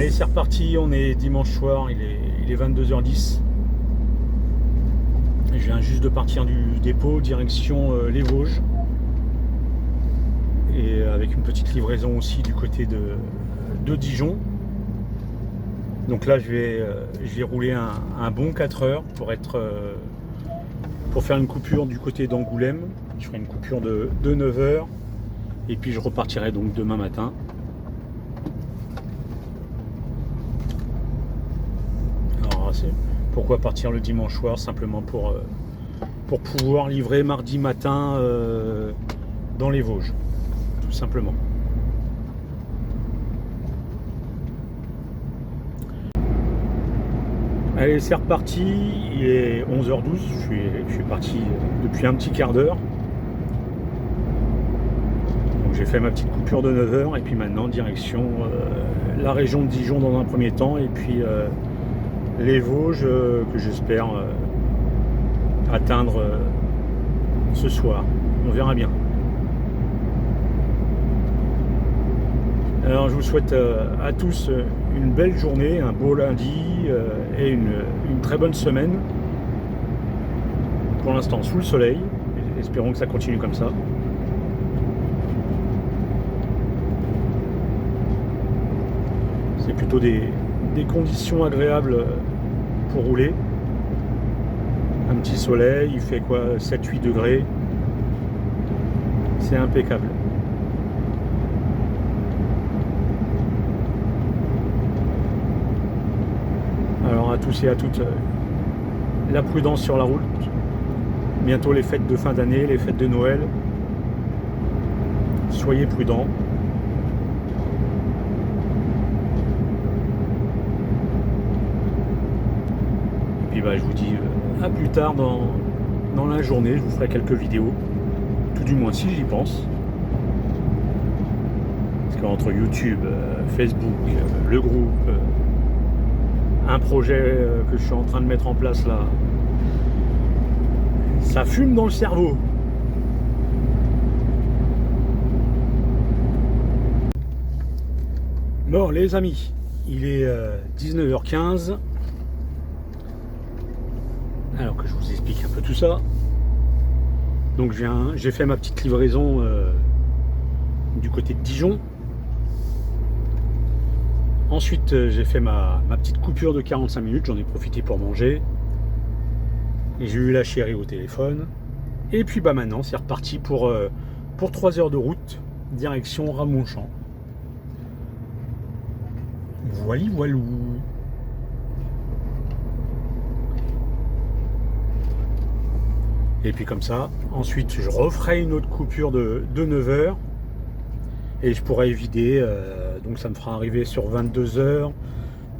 Allez, c'est reparti, on est dimanche soir, il est 22h10. Je viens juste de partir du dépôt, direction les Vosges. Et avec une petite livraison aussi du côté de Dijon. Donc là, je vais rouler un bon 4 heures pour faire une coupure du côté d'Angoulême. Je ferai une coupure de 9 heures. Et puis je repartirai donc demain matin. Alors, pourquoi partir le dimanche soir? Simplement pour pouvoir livrer mardi matin dans les Vosges. Tout simplement. Allez, c'est reparti, il est 11h12, je suis parti depuis un petit quart d'heure. Donc j'ai fait ma petite coupure de 9h et puis maintenant direction la région de Dijon dans un premier temps et puis les Vosges que j'espère atteindre ce soir. On verra bien. Alors je vous souhaite à tous une belle journée, un beau lundi et une très bonne semaine. Pour l'instant sous le soleil, espérons que ça continue comme ça. C'est plutôt des conditions agréables pour rouler. Un petit soleil, il fait quoi, 7-8 degrés. C'est impeccable. Alors à tous et à toutes, la prudence sur la route. Bientôt les fêtes de fin d'année, les fêtes de Noël. Soyez prudents. Et puis je vous dis à plus tard dans la journée. Je vous ferai quelques vidéos. Tout du moins si j'y pense. Parce qu'entre YouTube, Facebook, le groupe... un projet que je suis en train de mettre en place là, ça fume dans le cerveau. Bon les amis, il est 19h15. Alors que je vous explique un peu tout ça. Donc j'ai fait ma petite livraison du côté de Dijon. Ensuite, j'ai fait ma petite coupure de 45 minutes, j'en ai profité pour manger. Et j'ai eu la chérie au téléphone. Et puis maintenant, c'est reparti pour 3 heures de route, direction Ramonchamp. Voilou. Et puis comme ça, ensuite je referai une autre coupure de 9 heures. Et je pourrai vider, donc ça me fera arriver sur 22h,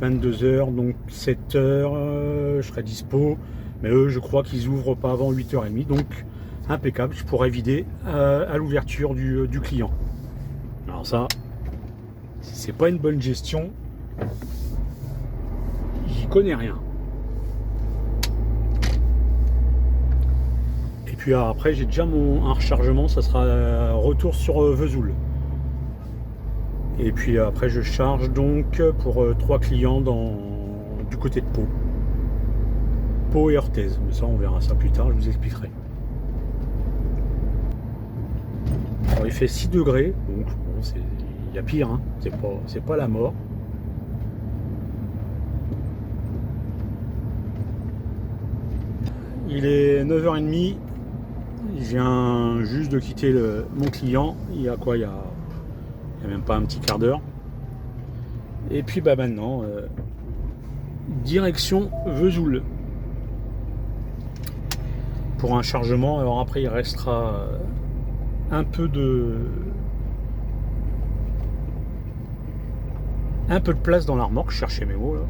donc 7h, je serai dispo. Mais eux, je crois qu'ils ouvrent pas avant 8h30, donc impeccable, je pourrai vider à l'ouverture du client. Alors ça, si c'est pas une bonne gestion, j'y connais rien. Et puis après, j'ai déjà un rechargement, ça sera retour sur Vesoul. Et puis après je charge donc pour 3 clients du côté de Pau. Pau et Orthez. Mais ça on verra ça plus tard, je vous expliquerai. Alors il fait 6 degrés, donc bon, il y a pire, hein. C'est pas la mort. Il est 9h30. Je viens juste de quitter mon client. Il y a quoi? Il y a même pas un petit quart d'heure. Et puis maintenant direction Vesoul pour un chargement. Alors après il restera un peu de place dans la remorque. Je cherchais mes mots là.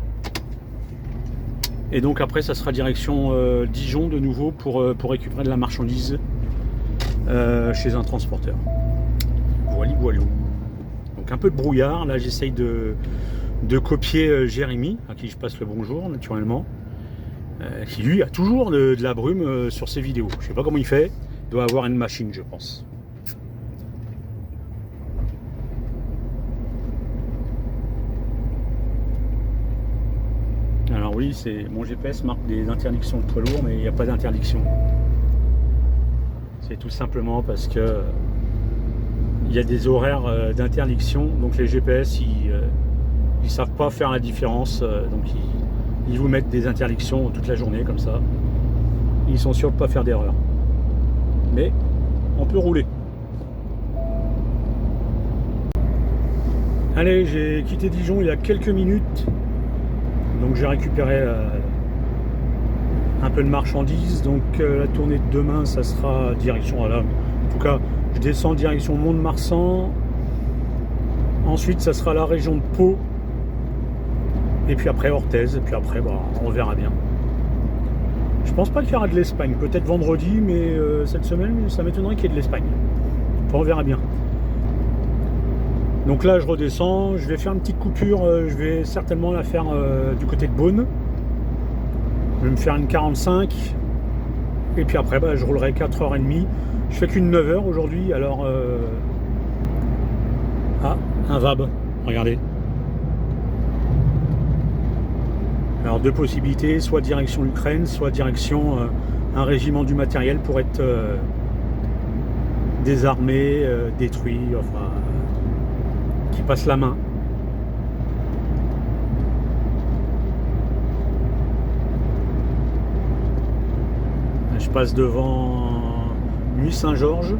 Et donc après ça sera direction Dijon de nouveau pour récupérer de la marchandise chez un transporteur. Voilou. Donc un peu de brouillard, là j'essaye de copier Jérémy, à qui je passe le bonjour naturellement, qui lui a toujours de la brume sur ses vidéos. Je sais pas comment il fait, il doit avoir une machine je pense. c'est mon GPS marque des interdictions de poids lourd, mais il n'y a pas d'interdiction. C'est tout simplement parce que il y a des horaires d'interdiction, donc les GPS ils savent pas faire la différence, donc ils vous mettent des interdictions toute la journée comme ça. Ils sont sûrs de pas faire d'erreur. Mais on peut rouler. Allez, j'ai quitté Dijon il y a quelques minutes, donc j'ai récupéré un peu de marchandises. Donc la tournée de demain, ça sera direction en tout cas, je descends direction Mont-de-Marsan. Ensuite, ça sera la région de Pau. Et puis après Orthez. Et puis après, on verra bien. Je pense pas qu'il y aura de l'Espagne. Peut-être vendredi, mais cette semaine, ça m'étonnerait qu'il y ait de l'Espagne. Enfin, on verra bien. Donc là, je redescends. Je vais faire une petite coupure. Je vais certainement la faire du côté de Beaune. Je vais me faire une 45. Et puis après, je roulerai 4h30. Je fais qu'une 9h aujourd'hui. Alors, un VAB. Regardez. Alors, deux possibilités. Soit direction l'Ukraine, soit direction un régiment du matériel pour être désarmé, détruit, enfin, qui passe la main. Je passe devant Nuit Saint-Georges.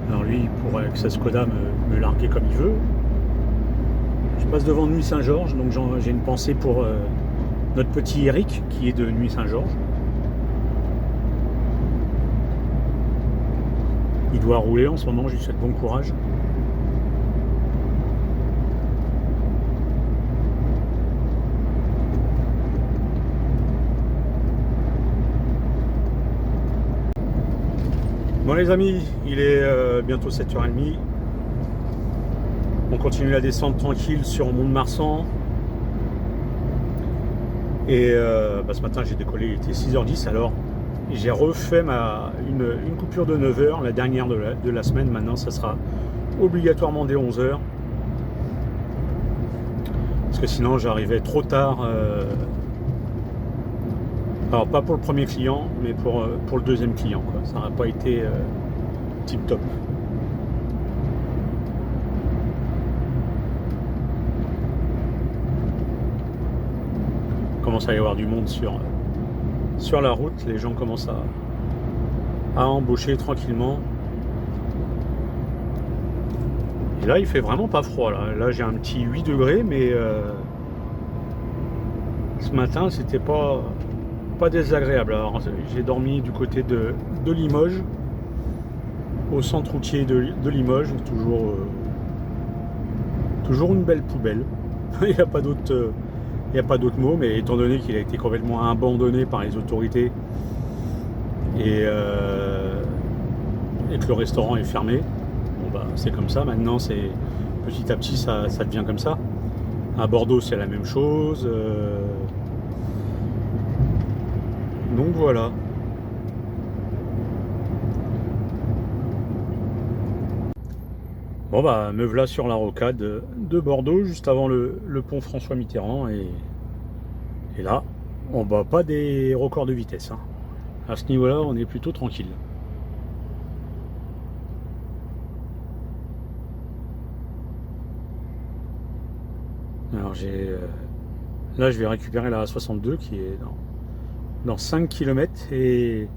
Alors lui, il pourrait avec sa Skoda me larguer comme il veut. Je passe devant Nuit Saint-Georges, donc j'ai une pensée pour notre petit Eric qui est de Nuit Saint-Georges. Il doit rouler en ce moment, je lui souhaite bon courage. Bon les amis, il est bientôt 7h30. On continue la descente tranquille sur Mont-de-Marsan. Et ce matin j'ai décollé, il était 6h10, alors j'ai refait une coupure de 9h, la dernière de la semaine. Maintenant ça sera obligatoirement dès 11h. Parce que sinon j'arrivais trop tard. Alors pas pour le premier client, mais pour le deuxième client, quoi. Ça n'aurait pas été tip top. Il commence à y avoir du monde sur la route. Les gens commencent à embaucher tranquillement. Et là il fait vraiment pas froid. Là j'ai un petit 8 degrés, mais ce matin c'était pas désagréable. Alors j'ai dormi du côté de Limoges, au centre routier de Limoges, toujours une belle poubelle. Il n'y a pas d'autre mot, mais étant donné qu'il a été complètement abandonné par les autorités et que le restaurant est fermé, c'est comme ça. Maintenant, petit à petit ça devient comme ça. À Bordeaux c'est la même chose. Donc voilà. Bon me voilà sur la rocade de Bordeaux, juste avant le pont François Mitterrand, et là, on bat pas des records de vitesse. Hein. À ce niveau-là, on est plutôt tranquille. Alors là, je vais récupérer la A62 qui est dans 5 km, et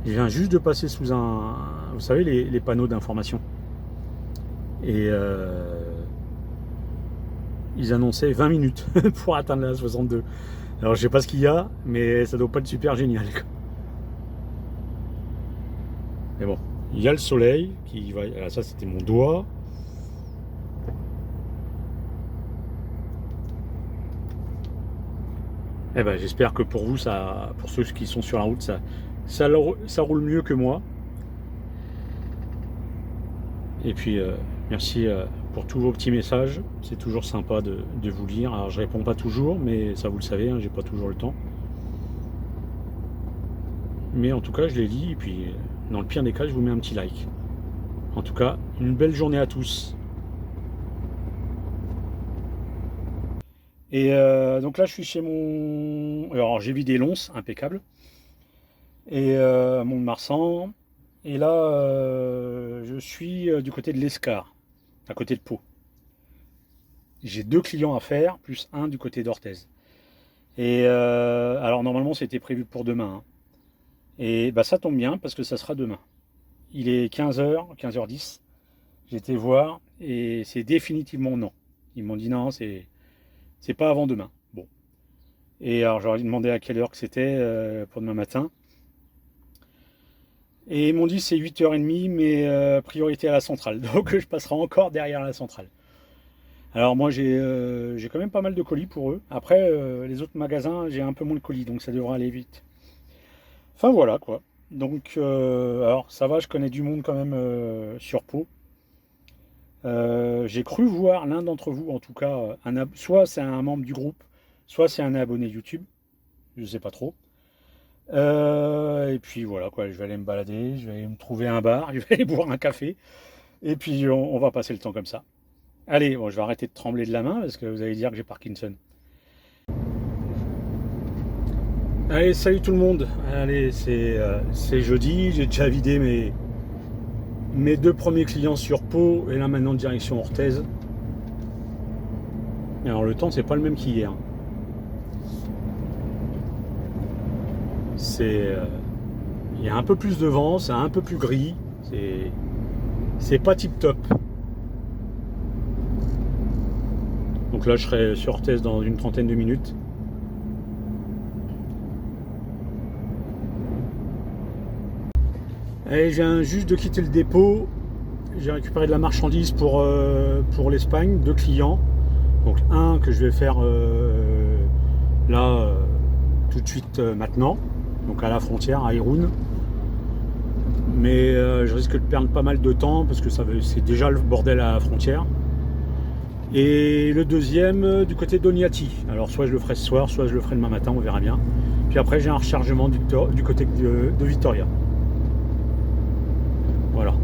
je viens juste de passer sous vous savez, les panneaux d'information, et ils annonçaient 20 minutes pour atteindre la 62. Alors je sais pas ce qu'il y a, mais ça doit pas être super génial, quoi. Mais bon, il y a le soleil qui va. Alors ça c'était mon doigt. J'espère que pour vous, pour ceux qui sont sur la route, ça roule mieux que moi. Et puis merci pour tous vos petits messages. C'est toujours sympa de vous lire. Alors je réponds pas toujours, mais ça vous le savez, hein, j'ai pas toujours le temps. Mais en tout cas, je les lis, et puis dans le pire des cas, je vous mets un petit like. En tout cas, une belle journée à tous. Et donc là, je suis chez mon... Alors, j'ai vidé l'once, impeccable. Et Mont-de-Marsan. Et là, je suis du côté de l'Escar, à côté de Pau. J'ai 2 clients à faire, plus un du côté d'Orthez. Et alors, normalement, c'était prévu pour demain, hein. Et bah, ça tombe bien parce que ça sera demain. Il est 15h, 15h10. J'ai été voir et c'est définitivement non. Ils m'ont dit non, c'est pas avant demain. Bon. Et alors, j'aurais demandé à quelle heure que c'était pour demain matin. Et ils m'ont dit c'est 8h30, mais priorité à la centrale. Donc je passerai encore derrière la centrale. Alors moi j'ai quand même pas mal de colis pour eux. Après les autres magasins j'ai un peu moins de colis, donc ça devrait aller vite. Enfin voilà quoi. Donc alors ça va, je connais du monde quand même sur Pau. J'ai cru voir l'un d'entre vous en tout cas, soit c'est un membre du groupe, soit c'est un abonné YouTube. Je sais pas trop. Et puis voilà quoi, je vais aller me balader, je vais aller me trouver un bar, je vais aller boire un café, et puis on va passer le temps comme ça. Allez, bon, je vais arrêter de trembler de la main parce que vous allez dire que j'ai Parkinson. Allez, salut tout le monde. Allez, c'est jeudi, j'ai déjà vidé mes 2 premiers clients sur Pau, et là maintenant direction Orthez. Alors le temps c'est pas le même qu'hier. Il y a un peu plus de vent, c'est un peu plus gris, c'est pas tip top. Donc là je serai sur Orthez dans une trentaine de minutes. Allez, je viens juste de quitter le dépôt. J'ai récupéré de la marchandise pour l'Espagne, 2 clients. Donc un que je vais faire là tout de suite maintenant. Donc à la frontière, à Irún. Mais je risque de perdre pas mal de temps parce que c'est déjà le bordel à la frontière. Et le deuxième du côté d'Oñati. Alors soit je le ferai ce soir, soit je le ferai demain matin, on verra bien. Puis après j'ai un rechargement du côté de Vitoria. Voilà.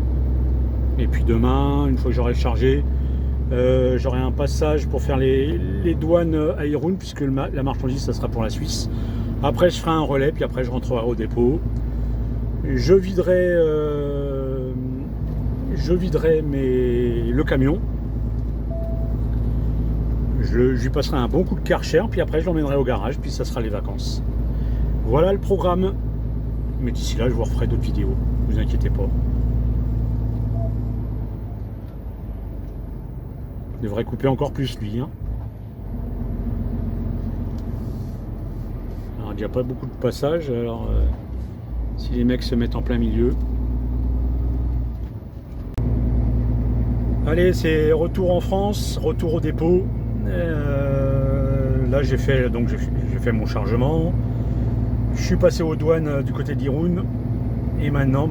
Et puis demain, une fois que j'aurai chargé, j'aurai un passage pour faire les douanes à Irún, puisque la marchandise ça sera pour la Suisse. Après je ferai un relais, puis après je rentrerai au dépôt. Je viderai le camion. Je lui passerai un bon coup de Karcher, puis après je l'emmènerai au garage, puis ça sera les vacances. Voilà le programme. Mais d'ici là, je vous referai d'autres vidéos, ne vous inquiétez pas. Il devrait couper encore plus lui, hein. Alors il n'y a pas beaucoup de passages, alors si les mecs se mettent en plein milieu. Allez, c'est retour en France, retour au dépôt. Là j'ai fait mon chargement. Je suis passé aux douanes du côté d'Irún. Et maintenant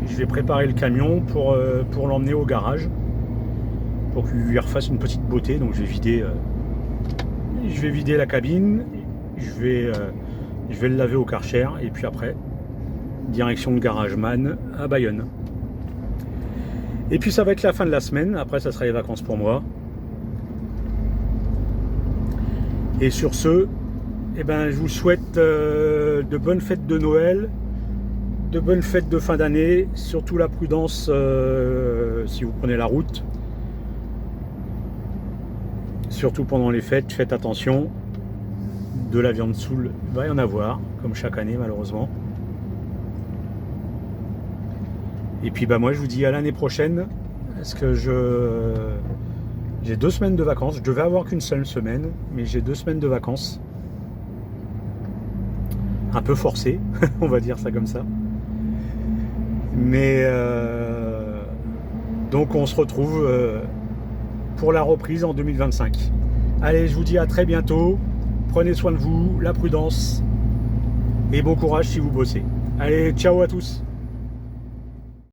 je vais préparer le camion pour l'emmener au garage. Pour qu'il lui refasse une petite beauté. Donc je vais vider la cabine. Je vais le laver au Karcher. Et puis après, direction le GarageMan à Bayonne. Et puis ça va être la fin de la semaine. Après ça sera les vacances pour moi. Et sur ce, je vous souhaite de bonnes fêtes de Noël, de bonnes fêtes de fin d'année, surtout la prudence si vous prenez la route. Surtout pendant les fêtes, faites attention. De la viande saoule, il va y en avoir, comme chaque année malheureusement. Et puis moi je vous dis à l'année prochaine, parce que j'ai 2 semaines de vacances. Je devais avoir qu'une seule semaine, mais j'ai 2 semaines de vacances. Un peu forcé, on va dire ça comme ça. Mais donc on se retrouve pour la reprise en 2025. Allez, je vous dis à très bientôt. Prenez soin de vous, la prudence et bon courage si vous bossez. Allez, ciao à tous.